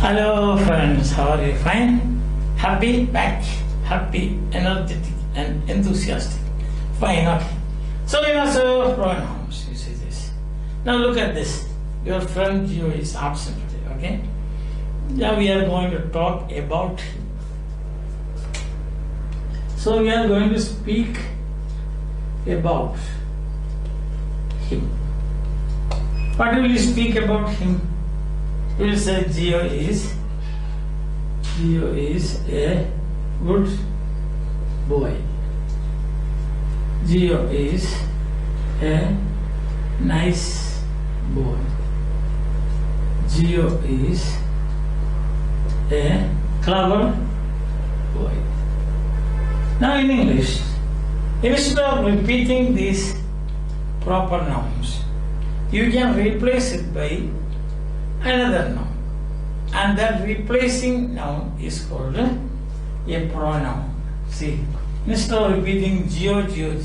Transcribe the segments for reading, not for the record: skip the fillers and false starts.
Hello friends, how are you? Fine? Happy? Back? Happy, energetic and enthusiastic. Fine, okay. So we have pronouns, you see this. Now look at this. Your friend Gio is absent today, okay? Now we are going to talk about him. So we are going to speak about him. What will we speak about him? We will say Gio is a good boy. Gio is a nice boy. Gio is a clever boy. Now in English, instead of repeating these proper nouns, you can replace it by another noun, and that replacing noun is called a pronoun. See, instead of repeating Gio, you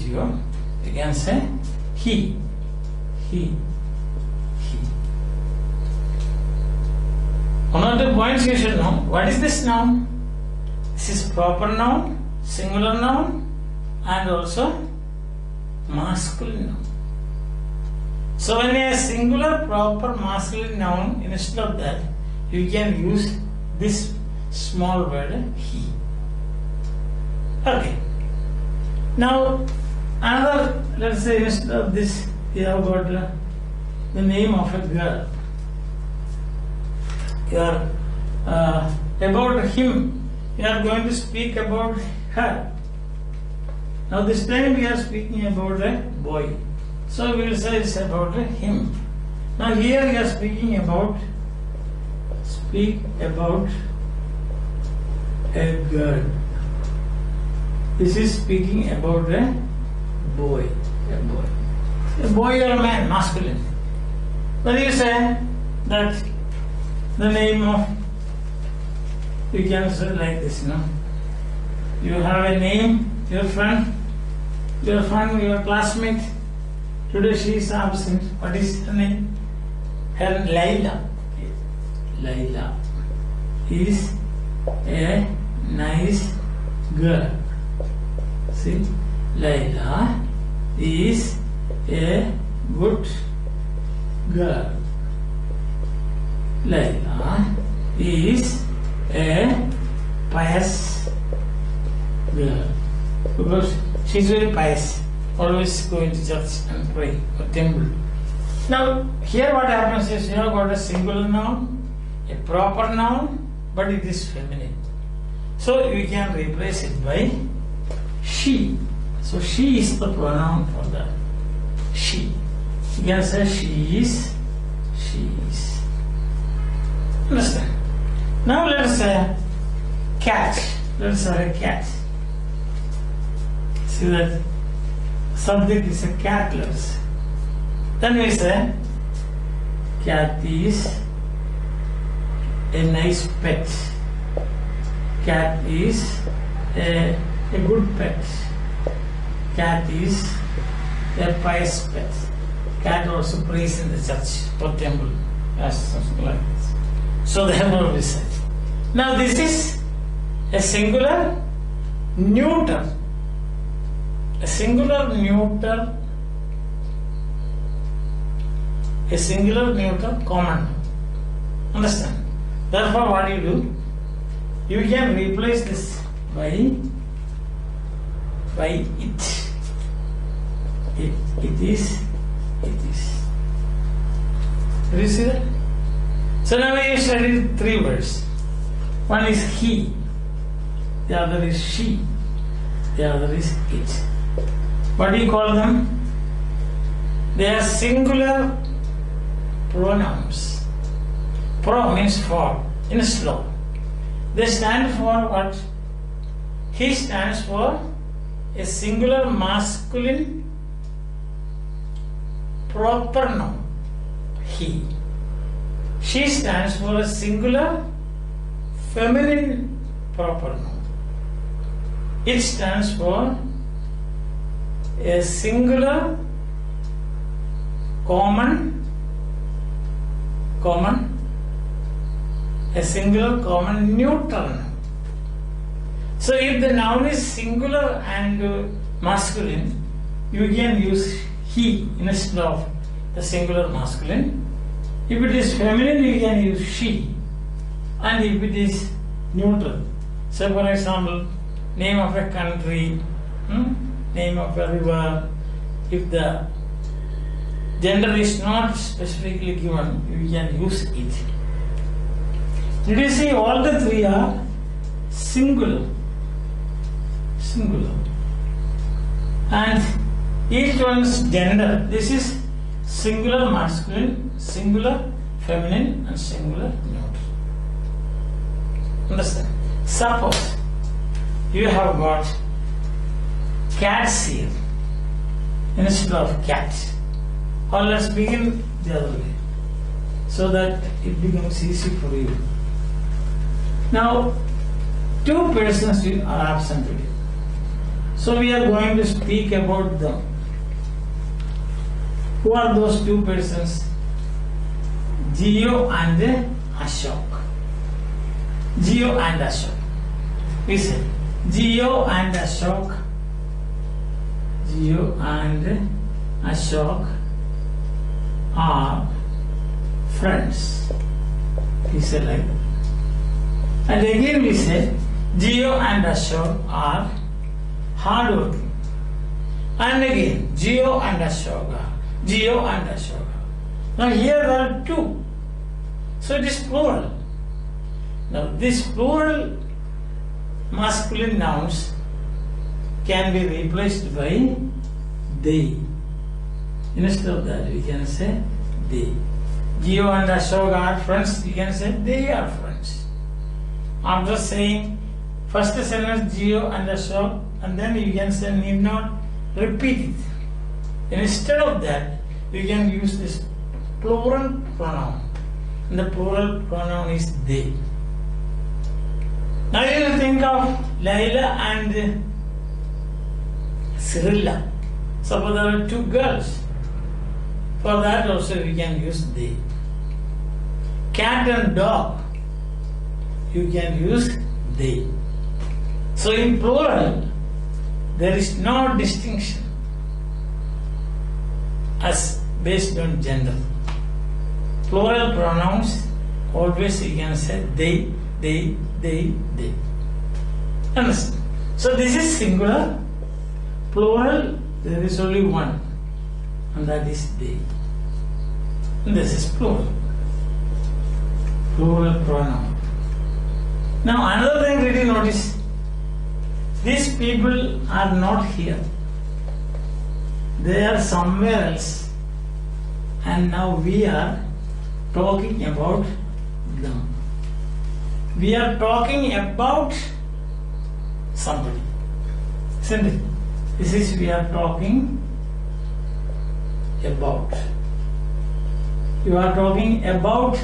can say he. One of the points you should know, what is this noun? This is proper noun, singular noun, and also masculine noun. So when a singular proper masculine noun, instead of that, you can use this small word he. Okay. Now another, let's say instead of this, we have got the name of a girl. About him, we are going to speak about her. Now this time we are speaking about a boy. So we will say it's about him. Now here we are speak about a girl. This is speaking about a boy. A boy or a man, masculine. When you say that the name of, you can say like this, no? You have a name, your friend, your classmate. Today she is absent. What is her name? Her Laila. Laila is a nice girl. See, Laila is a good girl. Laila is a pious girl because she is very pious. Always going to church and pray or temple. Now here what happens is you have got a singular noun, a proper noun, but it is feminine. So you can replace it by she. So she is the pronoun for that. She. You can say she is. Understand? Now let us say cat. Let us say a cat. See that subject is a cat, let us say. Then we say cat is a nice pet. Cat is a good pet. Cat is a pious pet. Cat also prays in the church or temple, as something like this. So therefore we say. Now this is a singular neuter. A singular neuter common. Understand? Therefore what you do? You can replace this by it. It is. Do you see that? So now we studied three words. One is he, the other is she, the other is it. What do you call them? They are singular pronouns. Pro means for, in slow. They stand for what? He stands for a singular masculine proper noun. He. She stands for a singular feminine proper noun. It stands for a singular common a singular common neutral noun. So if the noun is singular and masculine, you can use he instead of the singular masculine. If it is feminine, you can use she. And if it is neutral, so for example, name of a country, name of a river, if the gender is not specifically given, you can use it. Did you see all the three are singular? Singular. And each one's gender, this is singular masculine, singular feminine, and singular neutral. Understand? Suppose you have got cats here instead of cats. Or let's begin the other way so that it becomes easy for you. Now, two persons are absent today. So we are going to speak about them. Who are those two persons? Geo and Ashok. Geo and Ashok. We say Geo and Ashok. Geo and Ashok are friends. He said like that. And again we say Geo and Ashok are hardworking. And again Geo and Ashok. Geo and Ashok. Now here there are two. So it is plural. Now these plural masculine nouns can be replaced by they. Instead of that we can say they. Geo and Ashok are friends, you can say they are friends. After saying first sentence Geo and Ashok, and then you can say need not repeat it. Instead of that, you can use this plural pronoun. And the plural pronoun is they. Now you think of Laila and Cyrilla. Suppose there are two girls. For that also we can use they. Cat and dog, you can use they. So in plural, there is no distinction as based on gender. Plural pronouns, always you can say they. Understand? So this is singular. Plural, there is only one, and that is they. And this is plural. Plural pronoun. Now another thing really notice, these people are not here. They are somewhere else. And now we are talking about them. We are talking about somebody. Isn't it? This is we are talking about. You are talking about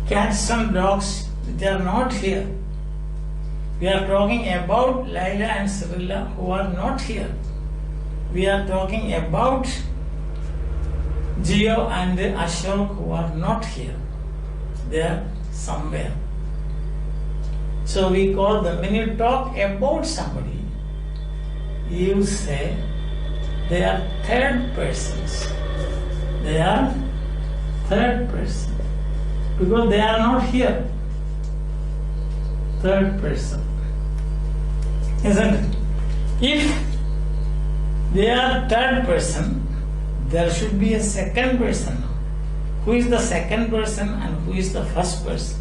cats and dogs. They are not here. We are talking about Laila and Cyrilla who are not here. We are talking about Geo and Ashok who are not here. They are somewhere. So we call them, when you talk about somebody, you say they are third persons. They are third person. Because they are not here. Third person. Isn't it? If they are third person, there should be a second person. Who is the second person and who is the first person?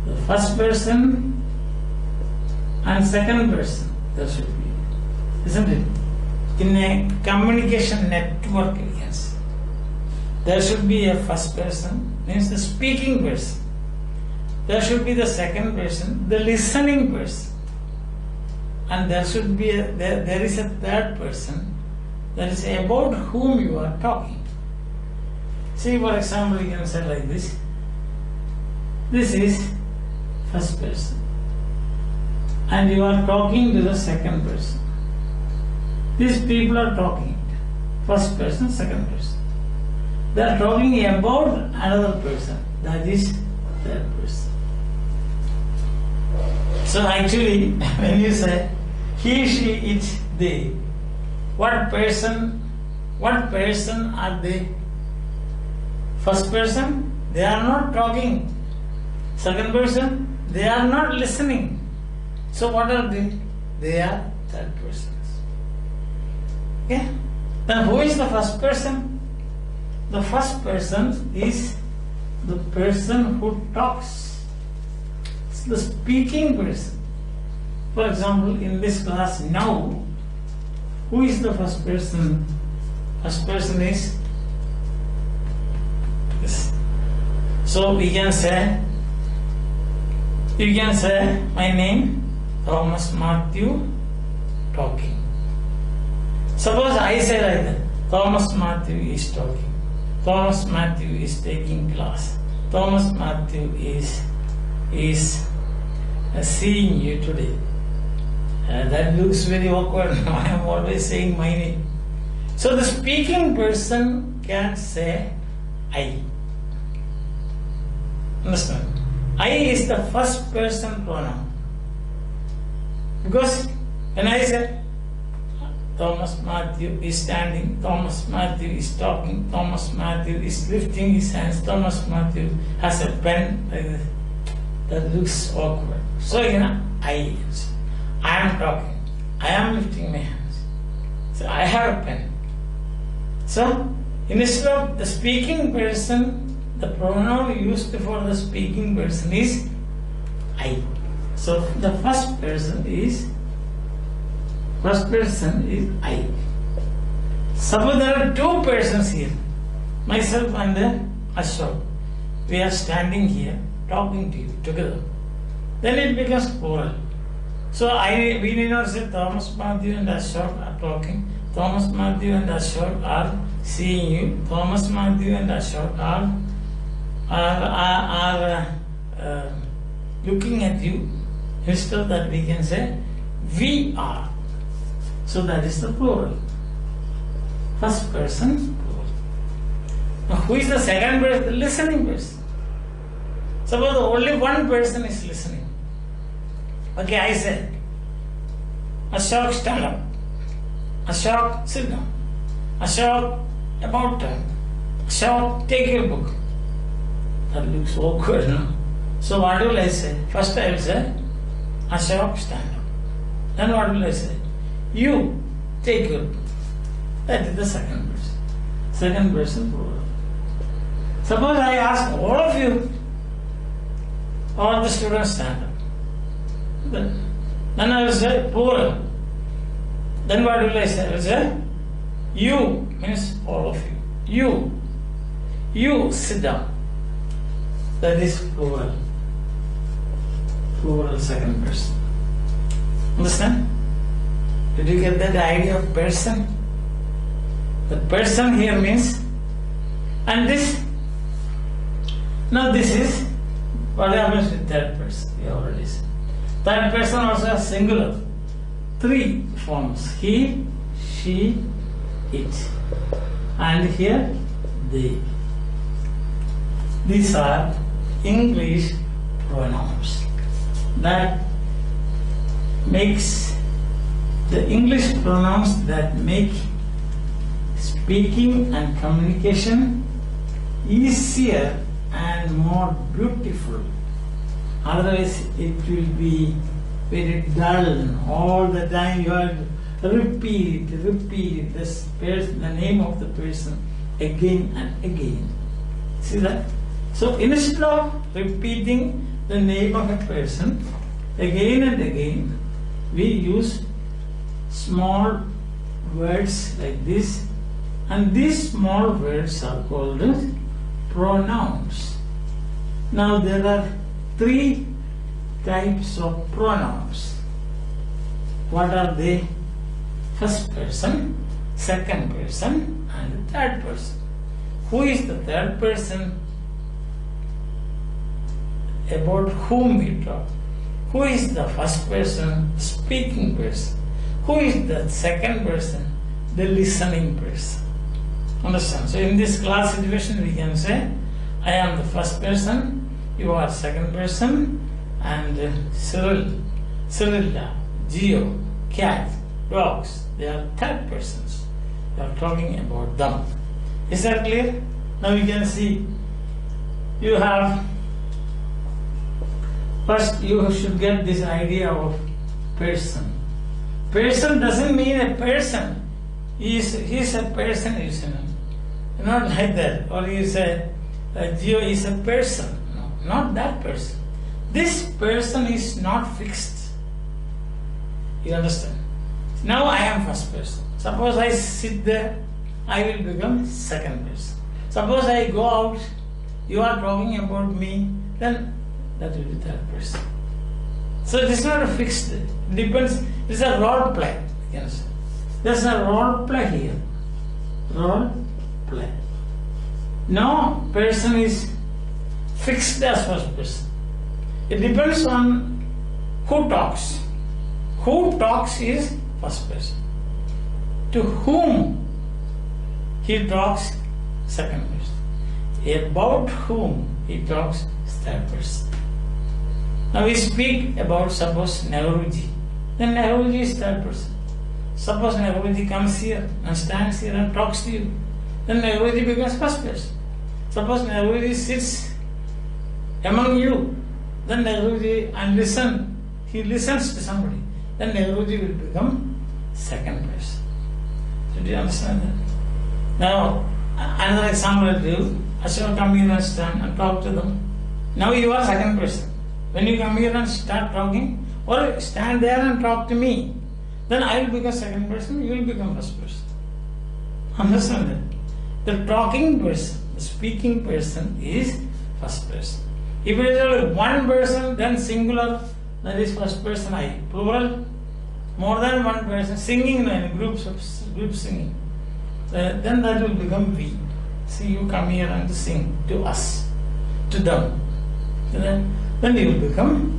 The first person and second person there should be. Isn't it? In a communication network, you can say. There should be a first person, means the speaking person. There should be the second person, the listening person. And there should be there is a third person, that is about whom you are talking. See, for example, you can say like this. This is first person. And you are talking to the second person. These people are talking. First person, second person. They are talking about another person. That is third person. So actually, when you say he, she, it, they, what person are they? First person, they are not talking. Second person, they are not listening. So what are they? They are third persons. Okay? Then who is the first person? The first person is the person who talks. It's the speaking person. For example, in this class now, who is the first person? First person is this. So we can say, you can say my name, Thomas Mathew, talking. Suppose I say like that, Thomas Mathew is talking. Thomas Mathew is taking class. Thomas Mathew is seeing you today. That looks very awkward. I am always saying my name. So the speaking person can say I. Understand? I is the first person pronoun. Because when I say Thomas Mathew is standing, Thomas Mathew is talking, Thomas Mathew is lifting his hands, Thomas Mathew has a pen like this. That looks awkward. So I am talking, I am lifting my hands. So I have a pen. So instead of the speaking person, the pronoun used for the speaking person is I. So the first person is I. Suppose there are two persons here, myself and Ashok. We are standing here talking to you together. Then it becomes plural. So we need not say Thomas Mathew and Ashok are talking. Thomas Mathew and Ashok are seeing you. Thomas Mathew and Ashok are looking at you. Instead of that, we can say we are. So that is the plural. First person, plural. Now who is the second person? The listening person. Suppose only one person is listening. Okay, I said, Ashok, stand up. Ashok, sit down. Ashok, about time. Ashok, take your book. That looks awkward, no? So what will I say? First I will say, Ashok, stand up. Then what will I say? You, take your book. That is the second person. Second person plural. Suppose I ask all of you, all the students stand up. Then I will say plural. Then what will I say? I will say, you means all of you. You sit down. That is plural. Plural second person. Understand? Did you get that idea of person? The person here means, and this, now this is, what happens with third person? We already said. Third person also has singular. Three forms. He, she, it. And here, they. These are English pronouns. That makes the English pronouns that make speaking and communication easier and more beautiful. Otherwise it will be very dull. All the time you have to repeat the name of the person again and again. See that? So instead of repeating the name of a person again and again, we use small words like this, and these small words are called pronouns. Now there are three types of pronouns. What are they? First person, second person, and third person. Who is the third person? About whom we talk. Who is the first person? Speaking person. Who is the second person? The listening person. Understand? So in this class situation we can say, I am the first person, you are second person, and Cyrilla, Geo, cat, dogs, they are third persons. You are talking about them. Is that clear? Now you can see you have, first you should get this idea of person. Person doesn't mean a person. He is a person, you know. Not like that. Or you say Geo is a person. No, not that person. This person is not fixed. You understand? Now I am first person. Suppose I sit there, I will become second person. Suppose I go out, you are talking about me, then that will be third person. So it is not a fixed, it depends, it is a role play. You understand? There is a role play here. Role play. No person is fixed as first person. It depends on who talks. Who talks is first person. To whom he talks, second person. About whom he talks, third person. Now we speak about, suppose, Nehruji. Then Nehruji is third person. Suppose Nehruji comes here and stands here and talks to you. Then Nehruji becomes first person. Suppose Nehruji sits among you. Then Nehruji and he listens to somebody. Then Nehruji will become second person. Did you understand that? Now, another example I do. As you come here and stand and talk to them. Now you are second person. When you come here and start talking, or stand there and talk to me, then I will become second person, you will become first person. Understand that? The talking person, the speaking person is first person. If it is only one person, then singular, that is first person I. Plural, more than one person, singing in group singing, then that will become we. See, you come here and sing to us, to them. Then you will become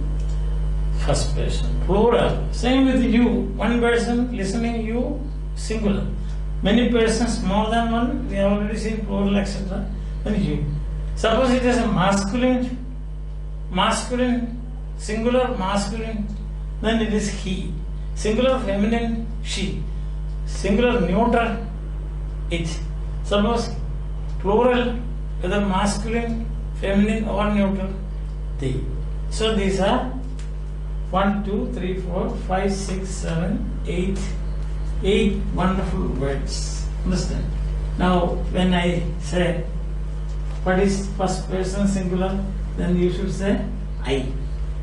first person. Plural. Same with you. One person listening, you, singular. Many persons, more than one, we have already seen plural, etc. Then you. Suppose it is a masculine, singular, masculine, then it is he. Singular, feminine, she. Singular, neuter, it. Suppose plural, whether masculine, feminine or neutral, they. So these are 1, 2, 3, 4, 5, 6, 7, 8 wonderful words. Understand? Now when I say what is first person singular, then you should say I.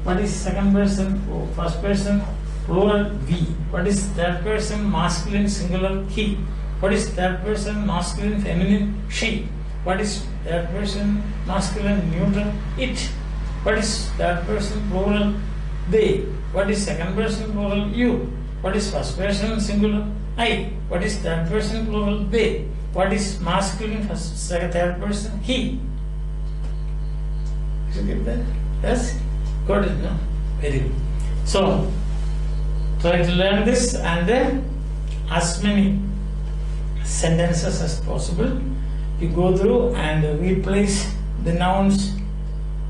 What is second person, first person, plural, we. What is third person, masculine, singular, he. What is third person, masculine, feminine, she. What is third person, masculine, neutral, it. What is third person, plural, they. What is second person, plural, you. What is first person, singular, I. What is third person, plural, they. What is masculine, third person, he. Did you get that? Yes? Got it, no? Very good. So, try to learn this and then as many sentences as possible. You go through and replace the nouns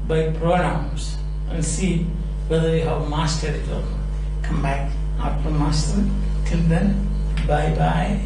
by pronouns and see whether you have mastered it or not. Come back after mastering. Till then, bye bye.